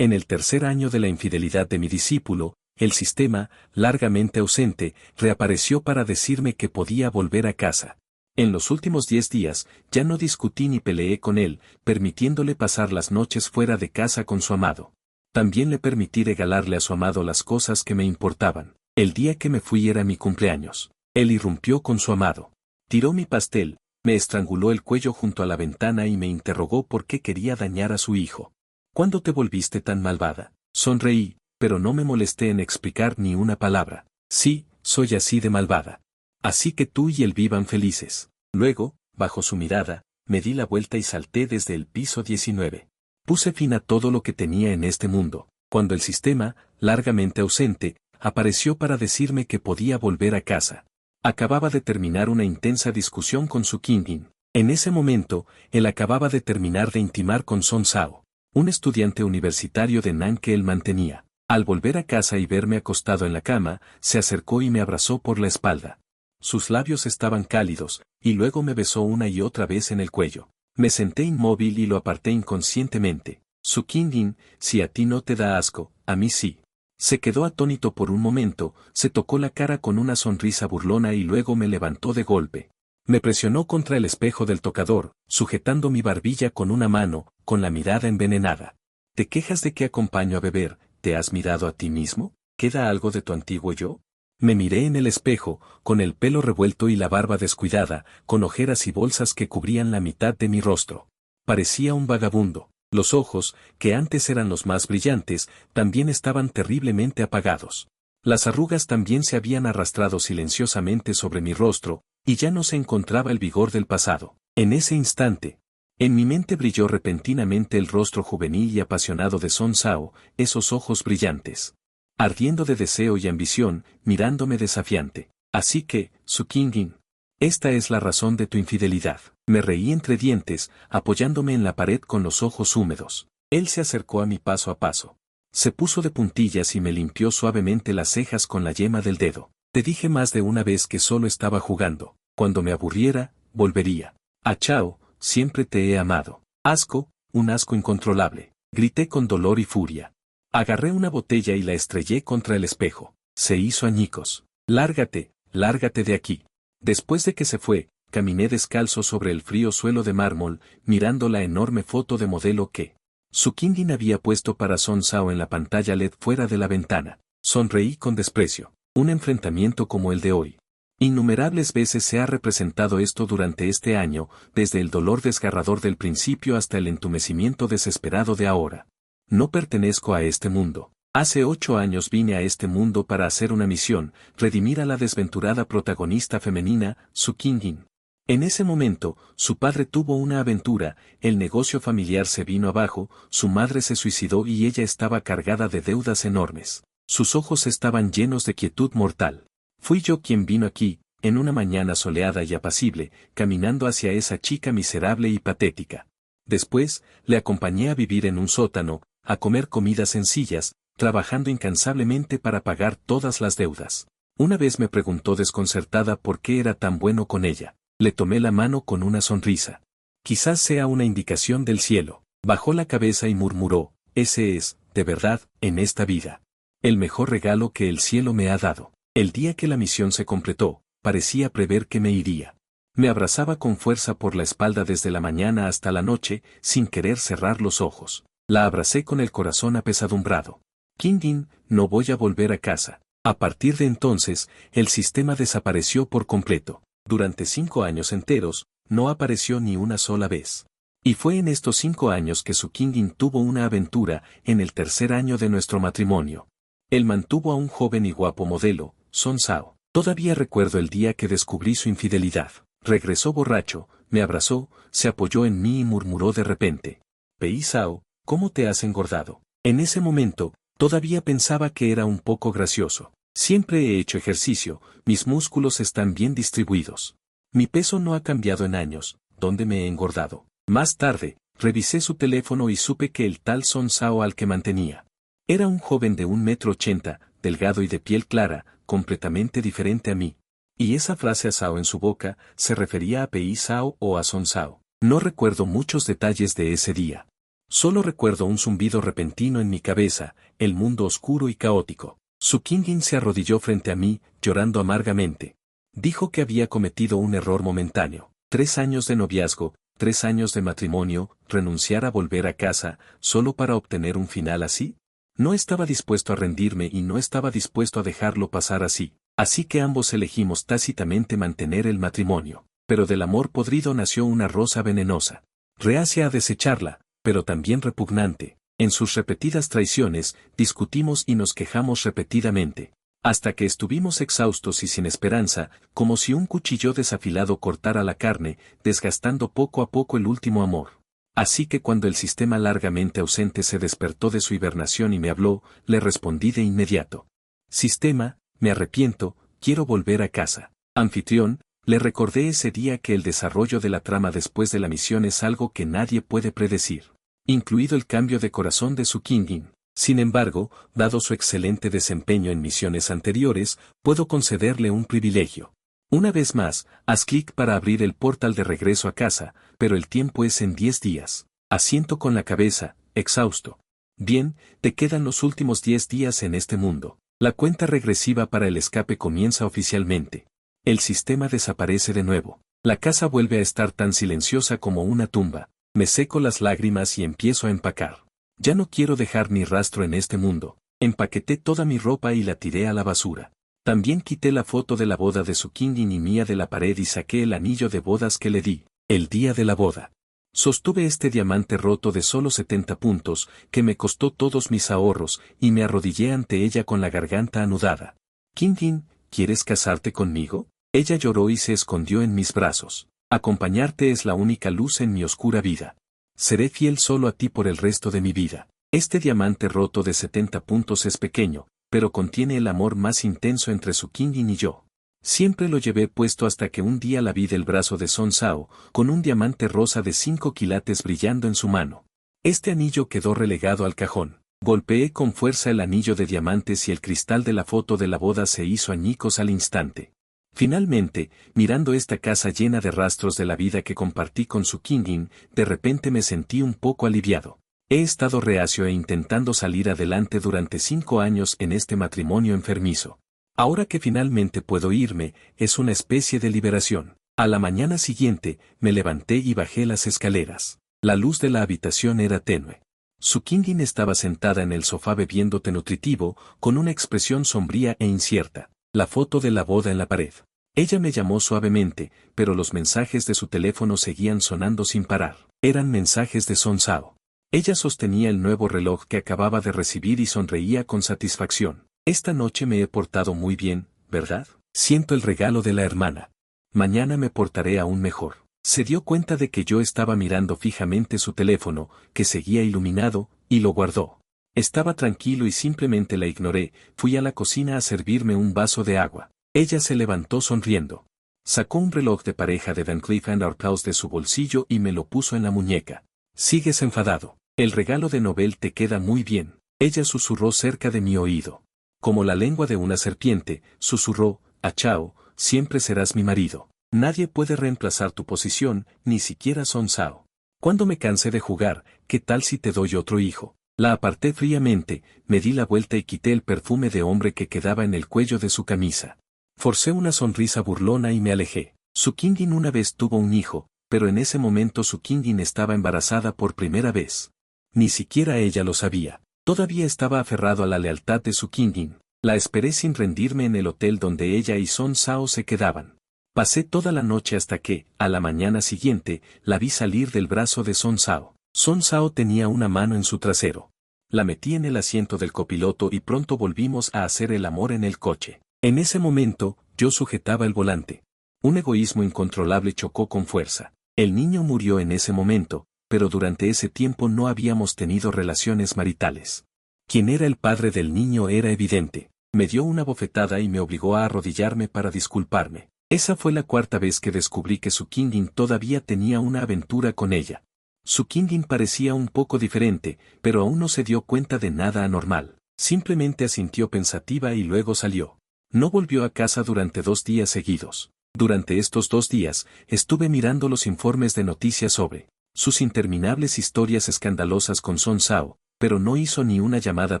En el tercer año de la infidelidad de mi discípulo, el sistema, largamente ausente, reapareció para decirme que podía volver a casa. En los últimos 10 días, ya no discutí ni peleé con él, permitiéndole pasar las noches fuera de casa con su amado. También le permití regalarle a su amado las cosas que me importaban. El día que me fui era mi cumpleaños. Él irrumpió con su amado. Tiró mi pastel, me estranguló el cuello junto a la ventana y me interrogó por qué quería dañar a su hijo. ¿Cuándo te volviste tan malvada? Sonreí, pero no me molesté en explicar ni una palabra. Sí, soy así de malvada. Así que tú y él vivan felices. Luego, bajo su mirada, me di la vuelta y salté desde el piso 19. Puse fin a todo lo que tenía en este mundo, cuando el sistema, largamente ausente, apareció para decirme que podía volver a casa. Acababa de terminar una intensa discusión con su Kingin. En ese momento, él acababa de terminar de intimar con Son Sao, un estudiante universitario de Nan que él mantenía. Al volver a casa y verme acostado en la cama, se acercó y me abrazó por la espalda. Sus labios estaban cálidos, y luego me besó una y otra vez en el cuello. Me senté inmóvil y lo aparté inconscientemente. Su Kingin, si a ti no te da asco, a mí sí. Se quedó atónito por un momento, se tocó la cara con una sonrisa burlona y luego me levantó de golpe. Me presionó contra el espejo del tocador, sujetando mi barbilla con una mano, con la mirada envenenada. ¿Te quejas de que acompaño a beber? ¿Te has mirado a ti mismo? ¿Queda algo de tu antiguo yo? Me miré en el espejo, con el pelo revuelto y la barba descuidada, con ojeras y bolsas que cubrían la mitad de mi rostro. Parecía un vagabundo. Los ojos, que antes eran los más brillantes, también estaban terriblemente apagados. Las arrugas también se habían arrastrado silenciosamente sobre mi rostro, y ya no se encontraba el vigor del pasado. En ese instante, en mi mente brilló repentinamente el rostro juvenil y apasionado de Son Sao, esos ojos brillantes, ardiendo de deseo y ambición, mirándome desafiante. Así que, Su Kingin, esta es la razón de tu infidelidad. Me reí entre dientes, apoyándome en la pared con los ojos húmedos. Él se acercó a mí paso a paso. Se puso de puntillas y me limpió suavemente las cejas con la yema del dedo. Te dije más de una vez que solo estaba jugando. Cuando me aburriera, volvería. Ah, Chao, siempre te he amado. Asco, un asco incontrolable. Grité con dolor y furia. Agarré una botella y la estrellé contra el espejo. Se hizo añicos. Lárgate, lárgate de aquí. Después de que se fue, caminé descalzo sobre el frío suelo de mármol, mirando la enorme foto de modelo que Su Kingin había puesto para Son Sao en la pantalla LED fuera de la ventana. Sonreí con desprecio. Un enfrentamiento como el de hoy. Innumerables veces se ha representado esto durante este año, desde el dolor desgarrador del principio hasta el entumecimiento desesperado de ahora. No pertenezco a este mundo. Hace 8 años vine a este mundo para hacer una misión, redimir a la desventurada protagonista femenina, Su Kingin. En ese momento, su padre tuvo una aventura, el negocio familiar se vino abajo, su madre se suicidó y ella estaba cargada de deudas enormes. Sus ojos estaban llenos de quietud mortal. Fui yo quien vino aquí, en una mañana soleada y apacible, caminando hacia esa chica miserable y patética. Después, le acompañé a vivir en un sótano, a comer comidas sencillas, trabajando incansablemente para pagar todas las deudas. Una vez me preguntó desconcertada por qué era tan bueno con ella. Le tomé la mano con una sonrisa. Quizás sea una indicación del cielo. Bajó la cabeza y murmuró, ese es, de verdad, en esta vida, el mejor regalo que el cielo me ha dado. El día que la misión se completó, parecía prever que me iría. Me abrazaba con fuerza por la espalda desde la mañana hasta la noche, sin querer cerrar los ojos. La abracé con el corazón apesadumbrado. Kingin, no voy a volver a casa. A partir de entonces, el sistema desapareció por completo. Durante 5 años enteros, no apareció ni una sola vez. Y fue en estos 5 años que Su Kingin tuvo una aventura, en el tercer año de nuestro matrimonio. Él mantuvo a un joven y guapo modelo, Son Sao. Todavía recuerdo el día que descubrí su infidelidad. Regresó borracho, me abrazó, se apoyó en mí y murmuró de repente. Pei Sao, ¿cómo te has engordado? En ese momento, todavía pensaba que era un poco gracioso. Siempre he hecho ejercicio, mis músculos están bien distribuidos. Mi peso no ha cambiado en años, ¿dónde me he engordado? Más tarde, revisé su teléfono y supe que el tal Son Sao al que mantenía era un joven de 1,80 m, delgado y de piel clara, completamente diferente a mí. Y esa frase a Sao en su boca, se refería a Pei Sao o a Son Sao. No recuerdo muchos detalles de ese día. Solo recuerdo un zumbido repentino en mi cabeza, el mundo oscuro y caótico. Su Kingin se arrodilló frente a mí, llorando amargamente. Dijo que había cometido un error momentáneo. 3 años de noviazgo, 3 años de matrimonio, renunciar a volver a casa, solo para obtener un final así. No estaba dispuesto a rendirme y no estaba dispuesto a dejarlo pasar así. Así que ambos elegimos tácitamente mantener el matrimonio. Pero del amor podrido nació una rosa venenosa. Reacia a desecharla, pero también repugnante. En sus repetidas traiciones, discutimos y nos quejamos repetidamente. Hasta que estuvimos exhaustos y sin esperanza, como si un cuchillo desafilado cortara la carne, desgastando poco a poco el último amor. Así que cuando el sistema largamente ausente se despertó de su hibernación y me habló, le respondí de inmediato. Sistema, me arrepiento, quiero volver a casa. Anfitrión, le recordé ese día que el desarrollo de la trama después de la misión es algo que nadie puede predecir, incluido el cambio de corazón de su Kingin. Sin embargo, dado su excelente desempeño en misiones anteriores, puedo concederle un privilegio. Una vez más, haz clic para abrir el portal de regreso a casa, pero el tiempo es en 10 días. Asiento con la cabeza, exhausto. Bien, te quedan los últimos 10 días en este mundo. La cuenta regresiva para el escape comienza oficialmente. El sistema desaparece de nuevo. La casa vuelve a estar tan silenciosa como una tumba. Me seco las lágrimas y empiezo a empacar. Ya no quiero dejar ni rastro en este mundo. Empaqueté toda mi ropa y la tiré a la basura. También quité la foto de la boda de su Kingin y mía de la pared y saqué el anillo de bodas que le di, el día de la boda. Sostuve este diamante roto de solo 70 puntos, que me costó todos mis ahorros, y me arrodillé ante ella con la garganta anudada. Kingin, ¿quieres casarte conmigo? Ella lloró y se escondió en mis brazos. Acompañarte es la única luz en mi oscura vida. Seré fiel solo a ti por el resto de mi vida. Este diamante roto de 70 puntos es pequeño, pero contiene el amor más intenso entre su Kingin y yo. Siempre lo llevé puesto hasta que un día la vi del brazo de Son Sao, con un diamante rosa de 5 quilates brillando en su mano. Este anillo quedó relegado al cajón. Golpeé con fuerza el anillo de diamantes y el cristal de la foto de la boda se hizo añicos al instante. Finalmente, mirando esta casa llena de rastros de la vida que compartí con su Kingin, de repente me sentí un poco aliviado. He estado reacio e intentando salir adelante durante 5 años en este matrimonio enfermizo. Ahora que finalmente puedo irme, es una especie de liberación. A la mañana siguiente, me levanté y bajé las escaleras. La luz de la habitación era tenue. Su Kingin estaba sentada en el sofá bebiendo té nutritivo, con una expresión sombría e incierta. La foto de la boda en la pared. Ella me llamó suavemente, pero los mensajes de su teléfono seguían sonando sin parar. Eran mensajes de Son Sao. Ella sostenía el nuevo reloj que acababa de recibir y sonreía con satisfacción. Esta noche me he portado muy bien, ¿verdad? Siento el regalo de la hermana. Mañana me portaré aún mejor. Se dio cuenta de que yo estaba mirando fijamente su teléfono, que seguía iluminado, y lo guardó. Estaba tranquilo y simplemente la ignoré. Fui a la cocina a servirme un vaso de agua. Ella se levantó sonriendo. Sacó un reloj de pareja de Van Cleef & Arpels de su bolsillo y me lo puso en la muñeca. Sigues enfadado. El regalo de Nobel te queda muy bien. Ella susurró cerca de mi oído. Como la lengua de una serpiente, susurró, Achao, siempre serás mi marido. Nadie puede reemplazar tu posición, ni siquiera Son Sao. Cuando me cansé de jugar, ¿qué tal si te doy otro hijo? La aparté fríamente, me di la vuelta y quité el perfume de hombre que quedaba en el cuello de su camisa. Forcé una sonrisa burlona y me alejé. Su Kingin una vez tuvo un hijo, pero en ese momento su Kingin estaba embarazada por primera vez. Ni siquiera ella lo sabía. Todavía estaba aferrado a la lealtad de su Kingin. La esperé sin rendirme en el hotel donde ella y Son Sao se quedaban. Pasé toda la noche hasta que, a la mañana siguiente, la vi salir del brazo de Son Sao. Son Sao tenía una mano en su trasero. La metí en el asiento del copiloto y pronto volvimos a hacer el amor en el coche. En ese momento, yo sujetaba el volante. Un egoísmo incontrolable chocó con fuerza. El niño murió en ese momento, pero durante ese tiempo no habíamos tenido relaciones maritales. Quien era el padre del niño era evidente. Me dio una bofetada y me obligó a arrodillarme para disculparme. Esa fue la 4ª vez que descubrí que su Kingin todavía tenía una aventura con ella. Su Kingin parecía un poco diferente, pero aún no se dio cuenta de nada anormal. Simplemente asintió pensativa y luego salió. No volvió a casa durante 2 días seguidos. Durante estos 2 días, estuve mirando los informes de noticias sobre sus interminables historias escandalosas con Son Sao, pero no hizo ni una llamada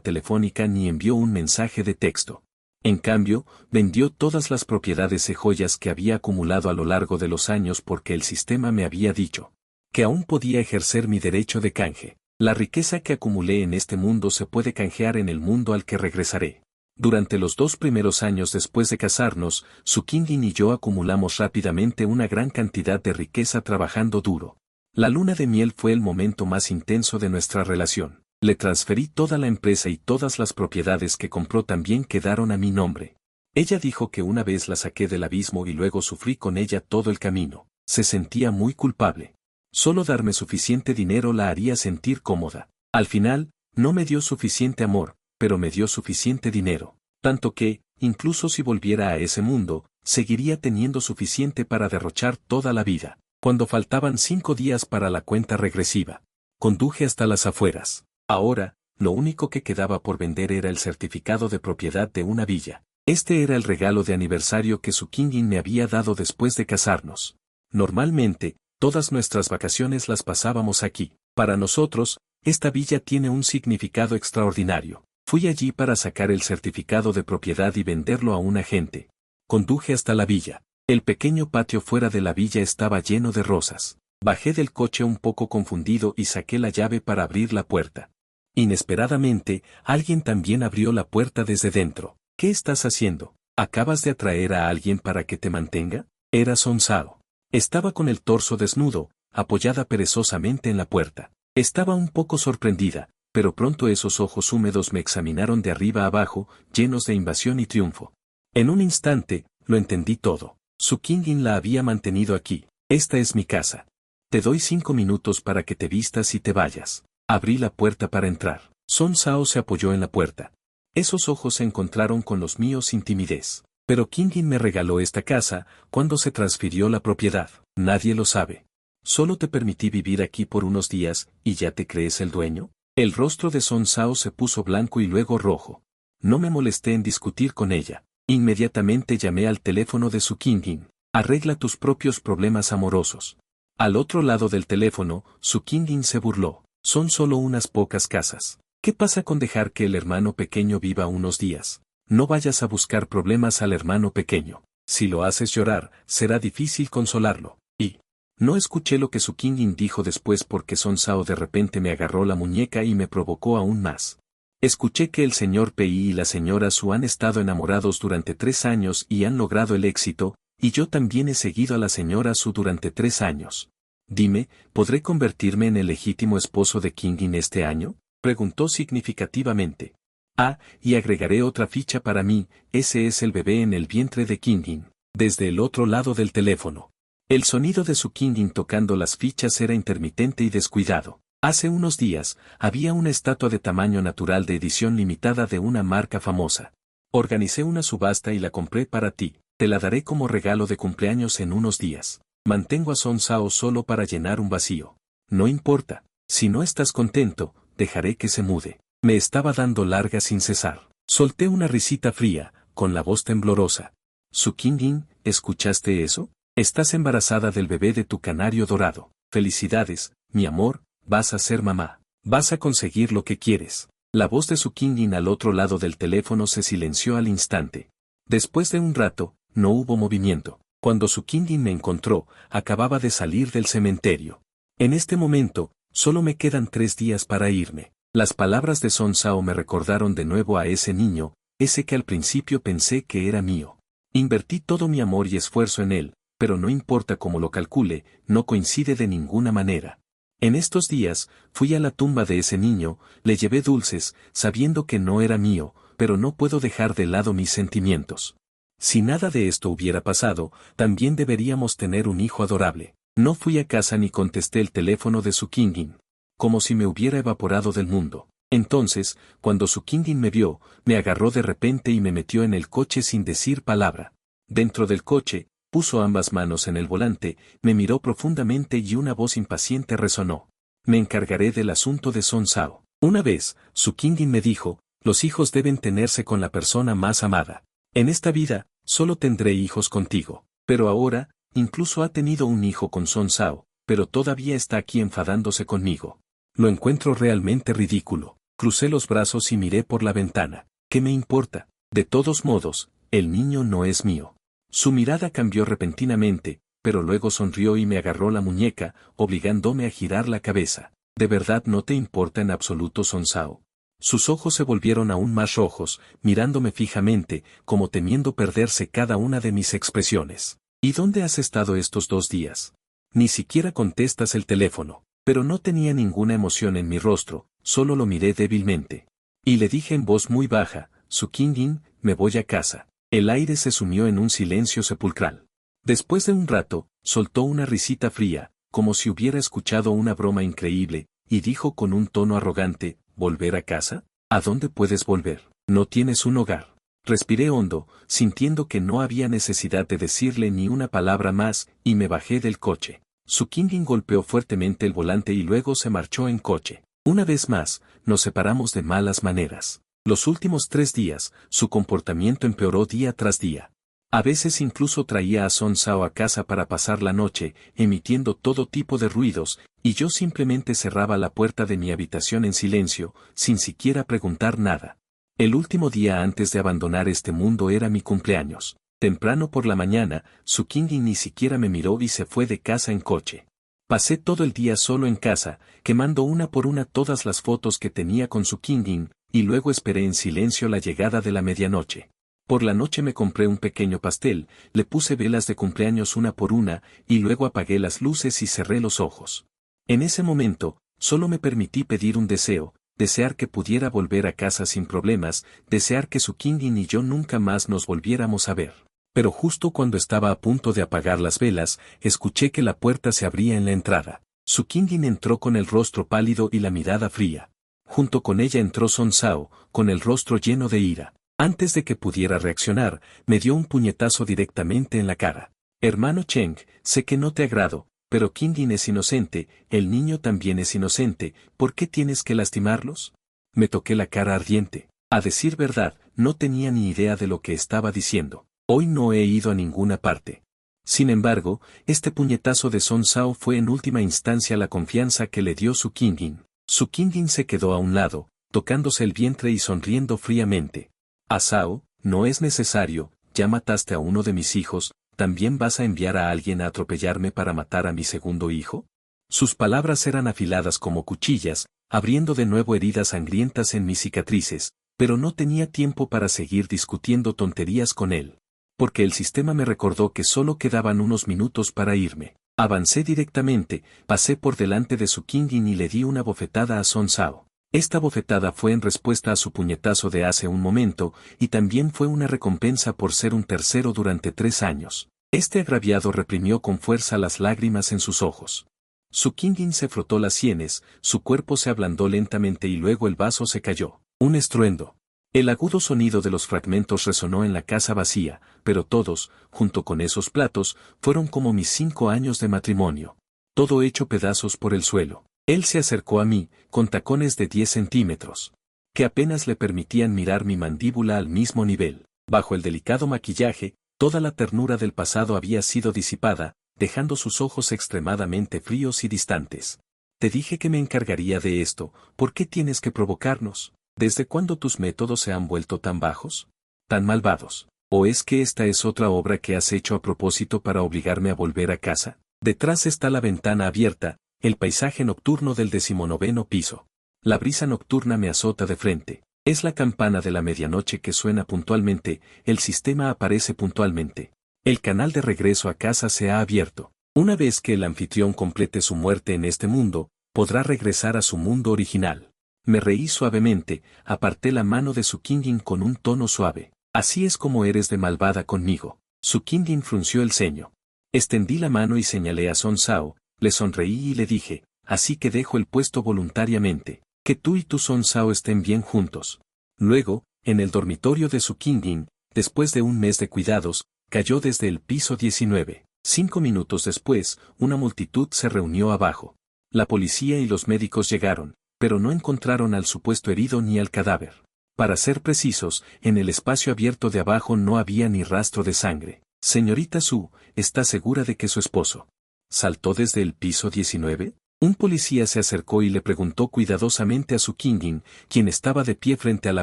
telefónica ni envió un mensaje de texto. En cambio, vendió todas las propiedades y joyas que había acumulado a lo largo de los años porque el sistema me había dicho que aún podía ejercer mi derecho de canje. La riqueza que acumulé en este mundo se puede canjear en el mundo al que regresaré. Durante los 2 primeros años después de casarnos, Su Qingyin y yo acumulamos rápidamente una gran cantidad de riqueza trabajando duro. La luna de miel fue el momento más intenso de nuestra relación. Le transferí toda la empresa y todas las propiedades que compró también quedaron a mi nombre. Ella dijo que una vez la saqué del abismo y luego sufrí con ella todo el camino. Se sentía muy culpable. Solo darme suficiente dinero la haría sentir cómoda. Al final, no me dio suficiente amor, pero me dio suficiente dinero. Tanto que, incluso si volviera a ese mundo, seguiría teniendo suficiente para derrochar toda la vida. Cuando faltaban 5 días para la cuenta regresiva, conduje hasta las afueras. Ahora, lo único que quedaba por vender era el certificado de propiedad de una villa. Este era el regalo de aniversario que Su Qingyin me había dado después de casarnos. Normalmente, todas nuestras vacaciones las pasábamos aquí. Para nosotros, esta villa tiene un significado extraordinario. Fui allí para sacar el certificado de propiedad y venderlo a un agente. Conduje hasta la villa. El pequeño patio fuera de la villa estaba lleno de rosas. Bajé del coche un poco confundido y saqué la llave para abrir la puerta. Inesperadamente, alguien también abrió la puerta desde dentro. ¿Qué estás haciendo? ¿Acabas de atraer a alguien para que te mantenga? Era Son Sao. Estaba con el torso desnudo, apoyada perezosamente en la puerta. Estaba un poco sorprendida, pero pronto esos ojos húmedos me examinaron de arriba a abajo, llenos de invasión y triunfo. En un instante, lo entendí todo. Su Qingyin la había mantenido aquí. Esta es mi casa. Te doy 5 minutos para que te vistas y te vayas. Abrí la puerta para entrar. Son Sao se apoyó en la puerta. Esos ojos se encontraron con los míos sin timidez. Pero Qingyin me regaló esta casa, cuando se transfirió la propiedad. Nadie lo sabe. Solo te permití vivir aquí por unos días, ¿y ya te crees el dueño? El rostro de Son Sao se puso blanco y luego rojo. No me molesté en discutir con ella. Inmediatamente llamé al teléfono de Su Qingyin. Arregla tus propios problemas amorosos. Al otro lado del teléfono, Su Qingyin se burló. Son solo unas pocas casas. ¿Qué pasa con dejar que el hermano pequeño viva unos días? No vayas a buscar problemas al hermano pequeño. Si lo haces llorar, será difícil consolarlo. Y no escuché lo que Su Qingyin dijo después porque Son Sao de repente me agarró la muñeca y me provocó aún más. Escuché que el señor Pei y la señora Su han estado enamorados durante 3 años y han logrado el éxito, y yo también he seguido a la señora Su durante 3 años. Dime, ¿podré convertirme en el legítimo esposo de Qingyin este año? Preguntó significativamente. Ah, y agregaré otra ficha para mí, ese es el bebé en el vientre de Qingyin. Desde el otro lado del teléfono. El sonido de Su Qingyin tocando las fichas era intermitente y descuidado. Hace unos días, había una estatua de tamaño natural de edición limitada de una marca famosa. Organicé una subasta y la compré para ti. Te la daré como regalo de cumpleaños en unos días. Mantengo a Son Sao solo para llenar un vacío. No importa. Si no estás contento, dejaré que se mude. Me estaba dando largas sin cesar. Solté una risita fría, con la voz temblorosa. Su Qingyin, ¿escuchaste eso? Estás embarazada del bebé de tu canario dorado. Felicidades, mi amor, vas a ser mamá. Vas a conseguir lo que quieres. La voz de Su Qingyin al otro lado del teléfono se silenció al instante. Después de un rato, no hubo movimiento. Cuando Su Qingyin me encontró, acababa de salir del cementerio. En este momento, solo me quedan 3 días para irme. Las palabras de Son Sao me recordaron de nuevo a ese niño, ese que al principio pensé que era mío. Invertí todo mi amor y esfuerzo en él, pero no importa cómo lo calcule, no coincide de ninguna manera. En estos días, fui a la tumba de ese niño, le llevé dulces, sabiendo que no era mío, pero no puedo dejar de lado mis sentimientos. Si nada de esto hubiera pasado, también deberíamos tener un hijo adorable. No fui a casa ni contesté el teléfono de Su Qingyin. Como si me hubiera evaporado del mundo. Entonces, cuando Su Qingyin me vio, me agarró de repente y me metió en el coche sin decir palabra. Dentro del coche, puso ambas manos en el volante, me miró profundamente y una voz impaciente resonó. Me encargaré del asunto de Son Sao. Una vez, Su Qingyin me dijo, los hijos deben tenerse con la persona más amada. En esta vida, solo tendré hijos contigo. Pero ahora, incluso ha tenido un hijo con Son Sao. pero todavía está aquí enfadándose conmigo. Lo encuentro realmente ridículo. Crucé los brazos y miré por la ventana. ¿Qué me importa? De todos modos, el niño no es mío. Su mirada cambió repentinamente, pero luego sonrió y me agarró la muñeca, obligándome a girar la cabeza. ¿De verdad no te importa en absoluto, Sonsao? Sus ojos se volvieron aún más rojos, mirándome fijamente, como temiendo perderse cada una de mis expresiones. ¿Y dónde has estado estos 2 días? Ni siquiera contestas el teléfono. Pero no tenía ninguna emoción en mi rostro, solo lo miré débilmente. Y le dije en voz muy baja, Su Kingin, me voy a casa. El aire se sumió en un silencio sepulcral. Después de un rato, soltó una risita fría, como si hubiera escuchado una broma increíble, y dijo con un tono arrogante, ¿volver a casa? ¿A dónde puedes volver? No tienes un hogar. Respiré hondo, sintiendo que no había necesidad de decirle ni una palabra más, y me bajé del coche. Su Kingin golpeó fuertemente el volante y luego se marchó en coche. Una vez más, nos separamos de malas maneras. Los últimos 3 días, su comportamiento empeoró día tras día. A veces incluso traía a Sonsao a casa para pasar la noche, emitiendo todo tipo de ruidos, y yo simplemente cerraba la puerta de mi habitación en silencio, sin siquiera preguntar nada. El último día antes de abandonar este mundo era mi cumpleaños. Temprano por la mañana, Su Kingin ni siquiera me miró y se fue de casa en coche. Pasé todo el día solo en casa, quemando una por una todas las fotos que tenía con Su Kingin, y luego esperé en silencio la llegada de la medianoche. Por la noche me compré un pequeño pastel, le puse velas de cumpleaños una por una, y luego apagué las luces y cerré los ojos. En ese momento, solo me permití pedir un deseo, desear que pudiera volver a casa sin problemas, desear que Su Kingin y yo nunca más nos volviéramos a ver. Pero justo cuando estaba a punto de apagar las velas, escuché que la puerta se abría en la entrada. Su Kingin entró con el rostro pálido y la mirada fría. Junto con ella entró Sonsao, con el rostro lleno de ira. Antes de que pudiera reaccionar, me dio un puñetazo directamente en la cara. Hermano Cheng, sé que no te agrado, pero Kingin es inocente, el niño también es inocente, ¿por qué tienes que lastimarlos? Me toqué la cara ardiente. A decir verdad, no tenía ni idea de lo que estaba diciendo. Hoy no he ido a ninguna parte. Sin embargo, este puñetazo de Sonsao fue en última instancia la confianza que le dio Su Kingin. Su Kingin se quedó a un lado, tocándose el vientre y sonriendo fríamente. Asao, no es necesario, ya mataste a uno de mis hijos, ¿también vas a enviar a alguien a atropellarme para matar a mi segundo hijo? Sus palabras eran afiladas como cuchillas, abriendo de nuevo heridas sangrientas en mis cicatrices, pero no tenía tiempo para seguir discutiendo tonterías con él. Porque el sistema me recordó que solo quedaban unos minutos para irme. Avancé directamente, pasé por delante de Su Kingin y le di una bofetada a Sonsao. Esta bofetada fue en respuesta a su puñetazo de hace un momento, y también fue una recompensa por ser un tercero durante 3 años. Este agraviado reprimió con fuerza las lágrimas en sus ojos. Su Kingin se frotó las sienes, su cuerpo se ablandó lentamente y luego el vaso se cayó. Un estruendo. El agudo sonido de los fragmentos resonó en la casa vacía, pero todos, junto con esos platos, fueron como mis 5 años de matrimonio. Todo hecho pedazos por el suelo. Él se acercó a mí, con tacones de 10 centímetros, que apenas le permitían mirar mi mandíbula al mismo nivel. Bajo el delicado maquillaje, toda la ternura del pasado había sido disipada, dejando sus ojos extremadamente fríos y distantes. Te dije que me encargaría de esto, ¿por qué tienes que provocarnos? ¿Desde cuándo tus métodos se han vuelto tan bajos? ¿Tan malvados? ¿O es que esta es otra obra que has hecho a propósito para obligarme a volver a casa? Detrás está la ventana abierta, el paisaje nocturno del 19º piso. La brisa nocturna me azota de frente. Es la campana de la medianoche que suena puntualmente, el sistema aparece puntualmente. El canal de regreso a casa se ha abierto. Una vez que el anfitrión complete su muerte en este mundo, podrá regresar a su mundo original. Me reí suavemente, aparté la mano de Su Kingin con un tono suave. Así es como eres de malvada conmigo. Su Kingin frunció el ceño. Extendí la mano y señalé a Sonsao, le sonreí y le dije, así que dejo el puesto voluntariamente. Que tú y tu Sonsao estén bien juntos. Luego, en el dormitorio de Su Kingin, después de un mes de cuidados, cayó desde el piso 19. 5 minutos después, una multitud se reunió abajo. La policía y los médicos llegaron, pero no encontraron al supuesto herido ni al cadáver. Para ser precisos, en el espacio abierto de abajo no había ni rastro de sangre. Señorita Su, ¿está segura de que su esposo ¿Saltó desde el piso 19? Un policía se acercó y le preguntó cuidadosamente a Su Qingyin, quien estaba de pie frente a la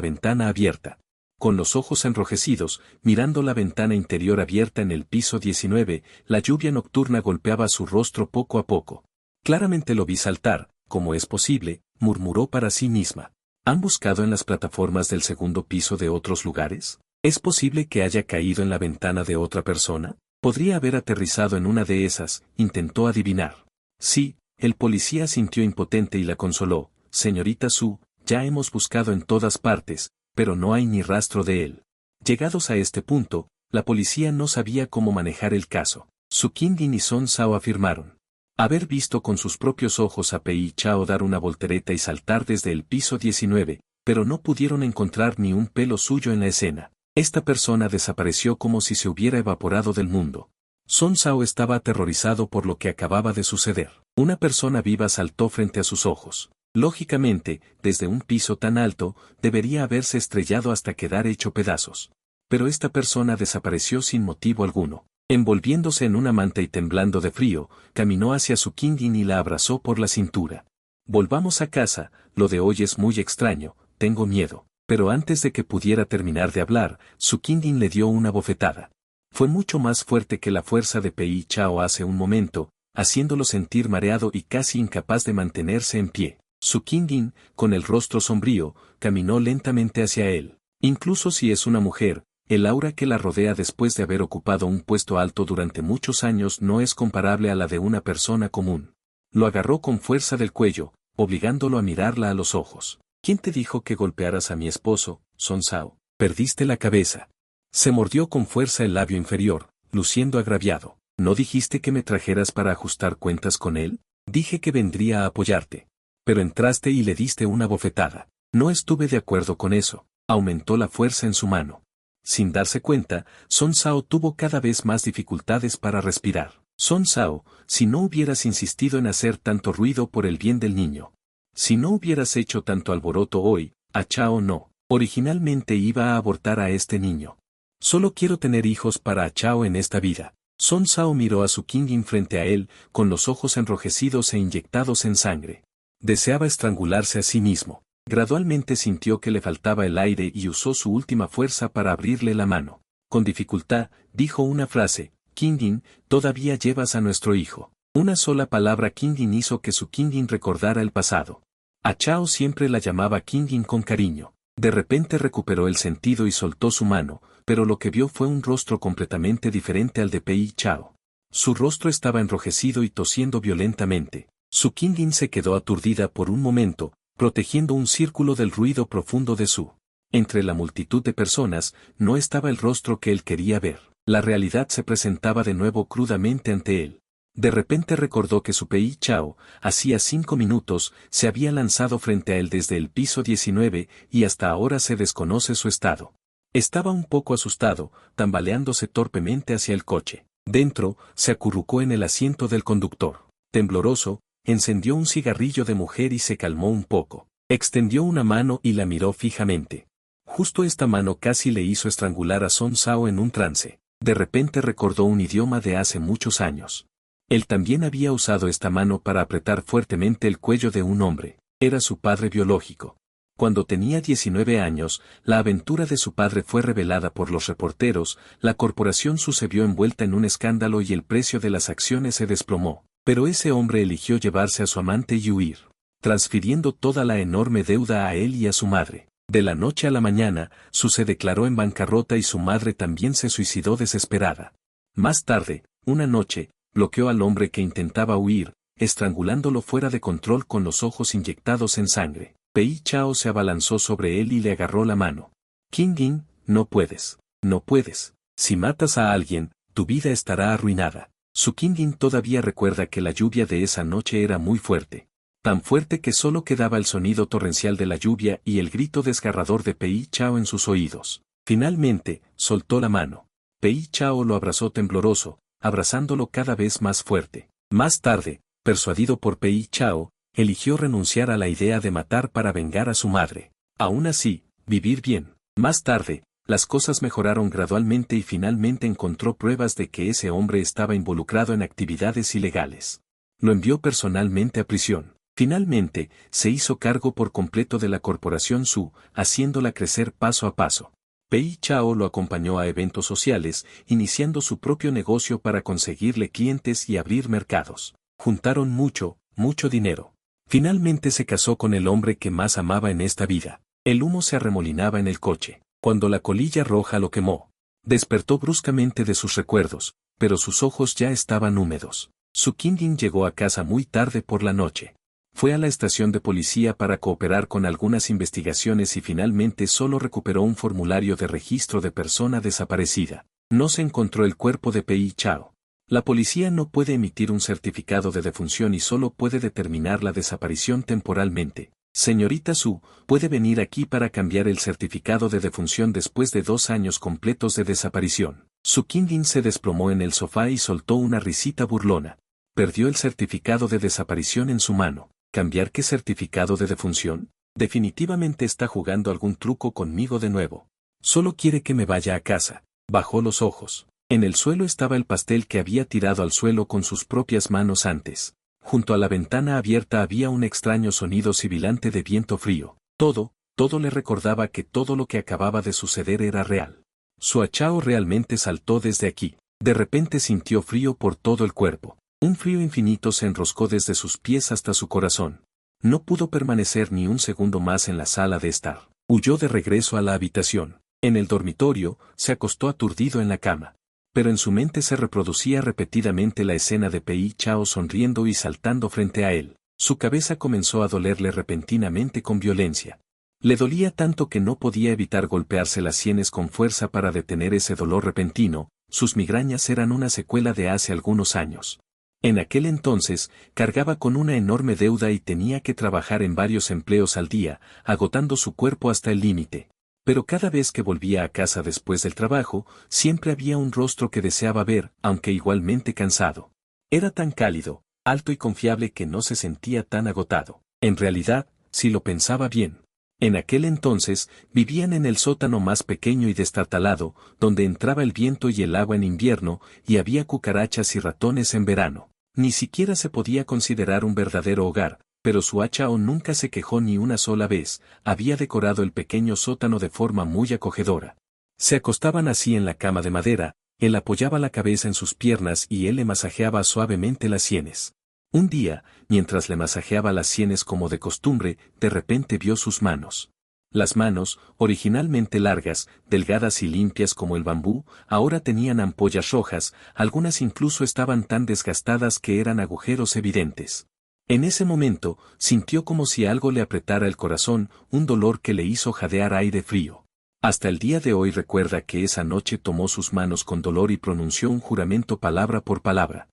ventana abierta. Con los ojos enrojecidos, mirando la ventana interior abierta en el piso 19, la lluvia nocturna golpeaba su rostro poco a poco. Claramente lo vi saltar, ¿cómo es posible?, murmuró para sí misma. ¿Han buscado en las plataformas del segundo piso de otros lugares? ¿Es posible que haya caído en la ventana de otra persona? ¿Podría haber aterrizado en una de esas?, intentó adivinar. Sí, el policía sintió impotente y la consoló. Señorita Su, ya hemos buscado en todas partes, pero no hay ni rastro de él. Llegados a este punto, la policía no sabía cómo manejar el caso. Su Qingyin y Son Sao afirmaron haber visto con sus propios ojos a Pei Chao dar una voltereta y saltar desde el piso 19, pero no pudieron encontrar ni un pelo suyo en la escena. Esta persona desapareció como si se hubiera evaporado del mundo. Son Sao estaba aterrorizado por lo que acababa de suceder. Una persona viva saltó frente a sus ojos. Lógicamente, desde un piso tan alto, debería haberse estrellado hasta quedar hecho pedazos. Pero esta persona desapareció sin motivo alguno. Envolviéndose en una manta y temblando de frío, caminó hacia Su Qingyin y la abrazó por la cintura. Volvamos a casa, lo de hoy es muy extraño, tengo miedo. Pero antes de que pudiera terminar de hablar, Su Qingyin le dio una bofetada. Fue mucho más fuerte que la fuerza de Pei Chao hace un momento, haciéndolo sentir mareado y casi incapaz de mantenerse en pie. Su Qingyin, con el rostro sombrío, caminó lentamente hacia él. Incluso si es una mujer, el aura que la rodea después de haber ocupado un puesto alto durante muchos años no es comparable a la de una persona común. Lo agarró con fuerza del cuello, obligándolo a mirarla a los ojos. ¿Quién te dijo que golpearas a mi esposo, Son Sao? Perdiste la cabeza. Se mordió con fuerza el labio inferior, luciendo agraviado. ¿No dijiste que me trajeras para ajustar cuentas con él? Dije que vendría a apoyarte. Pero entraste y le diste una bofetada. No estuve de acuerdo con eso. Aumentó la fuerza en su mano. Sin darse cuenta, Son Sao tuvo cada vez más dificultades para respirar. Son Sao, si no hubieras insistido en hacer tanto ruido por el bien del niño. Si no hubieras hecho tanto alboroto hoy, a Chao no. Originalmente iba a abortar a este niño. Solo quiero tener hijos para a Chao en esta vida. Son Sao miró a Su Qingyin frente a él, con los ojos enrojecidos e inyectados en sangre. Deseaba estrangularse a sí mismo. Gradualmente sintió que le faltaba el aire y usó su última fuerza para abrirle la mano. Con dificultad, dijo una frase: Qingyin, todavía llevas a nuestro hijo. Una sola palabra Qingyin hizo que Su Qingyin recordara el pasado. A Chao siempre la llamaba Qingyin con cariño. De repente recuperó el sentido y soltó su mano, pero lo que vio fue un rostro completamente diferente al de Pei Chao. Su rostro estaba enrojecido y tosiendo violentamente. Su Qingyin se quedó aturdida por un momento, protegiendo un círculo del ruido profundo de Su. Entre la multitud de personas, no estaba el rostro que él quería ver. La realidad se presentaba de nuevo crudamente ante él. De repente recordó que su Pei Chao, hacía 5 minutos, se había lanzado frente a él desde el piso 19 y hasta ahora se desconoce su estado. Estaba un poco asustado, tambaleándose torpemente hacia el coche. Dentro, se acurrucó en el asiento del conductor. Tembloroso, encendió un cigarrillo de mujer y se calmó un poco. Extendió una mano y la miró fijamente. Justo esta mano casi le hizo estrangular a Son Sao en un trance. De repente recordó un idioma de hace muchos años. Él también había usado esta mano para apretar fuertemente el cuello de un hombre. Era su padre biológico. Cuando tenía 19 años, la aventura de su padre fue revelada por los reporteros, la corporación Su se vio envuelta en un escándalo y el precio de las acciones se desplomó. Pero ese hombre eligió llevarse a su amante y huir, transfiriendo toda la enorme deuda a él y a su madre. De la noche a la mañana, Su se declaró en bancarrota y su madre también se suicidó desesperada. Más tarde, una noche, bloqueó al hombre que intentaba huir, estrangulándolo fuera de control con los ojos inyectados en sangre. Pei Chao se abalanzó sobre él y le agarró la mano. Qingyin, no puedes. No puedes. Si matas a alguien, tu vida estará arruinada. Su Qingyin todavía recuerda que la lluvia de esa noche era muy fuerte. Tan fuerte que solo quedaba el sonido torrencial de la lluvia y el grito desgarrador de Pei Chao en sus oídos. Finalmente, soltó la mano. Pei Chao lo abrazó tembloroso, abrazándolo cada vez más fuerte. Más tarde, persuadido por Pei Chao, eligió renunciar a la idea de matar para vengar a su madre. Aún así, vivir bien. Más tarde, Las cosas mejoraron gradualmente y finalmente encontró pruebas de que ese hombre estaba involucrado en actividades ilegales. Lo envió personalmente a prisión. Finalmente, se hizo cargo por completo de la corporación Su, haciéndola crecer paso a paso. Pei Chao lo acompañó a eventos sociales, iniciando su propio negocio para conseguirle clientes y abrir mercados. Juntaron mucho, mucho dinero. Finalmente se casó con el hombre que más amaba en esta vida. El humo se arremolinaba en el coche, cuando la colilla roja lo quemó. Despertó bruscamente de sus recuerdos, pero sus ojos ya estaban húmedos. Su Qingyin llegó a casa muy tarde por la noche. Fue a la estación de policía para cooperar con algunas investigaciones y finalmente solo recuperó un formulario de registro de persona desaparecida. No se encontró el cuerpo de Pei Chao. La policía no puede emitir un certificado de defunción y solo puede determinar la desaparición temporalmente. Señorita Su, puede venir aquí para cambiar el certificado de defunción después de 2 años completos de desaparición. Su Qingyin se desplomó en el sofá y soltó una risita burlona. Perdió el certificado de desaparición en su mano. ¿Cambiar qué certificado de defunción? Definitivamente está jugando algún truco conmigo de nuevo. Solo quiere que me vaya a casa. Bajó los ojos. En el suelo estaba el pastel que había tirado al suelo con sus propias manos antes. Junto a la ventana abierta había un extraño sonido sibilante de viento frío. Todo le recordaba que todo lo que acababa de suceder era real. Su Chao realmente saltó desde aquí. De repente sintió frío por todo el cuerpo. Un frío infinito se enroscó desde sus pies hasta su corazón. No pudo permanecer ni un segundo más en la sala de estar. Huyó de regreso a la habitación. En el dormitorio, se acostó aturdido en la cama. Pero en su mente se reproducía repetidamente la escena de Pei Chao sonriendo y saltando frente a él. Su cabeza comenzó a dolerle repentinamente con violencia. Le dolía tanto que no podía evitar golpearse las sienes con fuerza para detener ese dolor repentino. Sus migrañas eran una secuela de hace algunos años. En aquel entonces, cargaba con una enorme deuda y tenía que trabajar en varios empleos al día, agotando su cuerpo hasta el límite. Pero cada vez que volvía a casa después del trabajo, siempre había un rostro que deseaba ver, aunque igualmente cansado. Era tan cálido, alto y confiable que no se sentía tan agotado. En realidad, si lo pensaba bien. En aquel entonces, vivían en el sótano más pequeño y destartalado, donde entraba el viento y el agua en invierno, y había cucarachas y ratones en verano. Ni siquiera se podía considerar un verdadero hogar, pero su Chao nunca se quejó ni una sola vez, había decorado el pequeño sótano de forma muy acogedora. Se acostaban así en la cama de madera, él apoyaba la cabeza en sus piernas y él le masajeaba suavemente las sienes. Un día, mientras le masajeaba las sienes como de costumbre, de repente vio sus manos. Las manos, originalmente largas, delgadas y limpias como el bambú, ahora tenían ampollas rojas, algunas incluso estaban tan desgastadas que eran agujeros evidentes. En ese momento, sintió como si algo le apretara el corazón, un dolor que le hizo jadear aire frío. Hasta el día de hoy recuerda que esa noche tomó sus manos con dolor y pronunció un juramento palabra por palabra.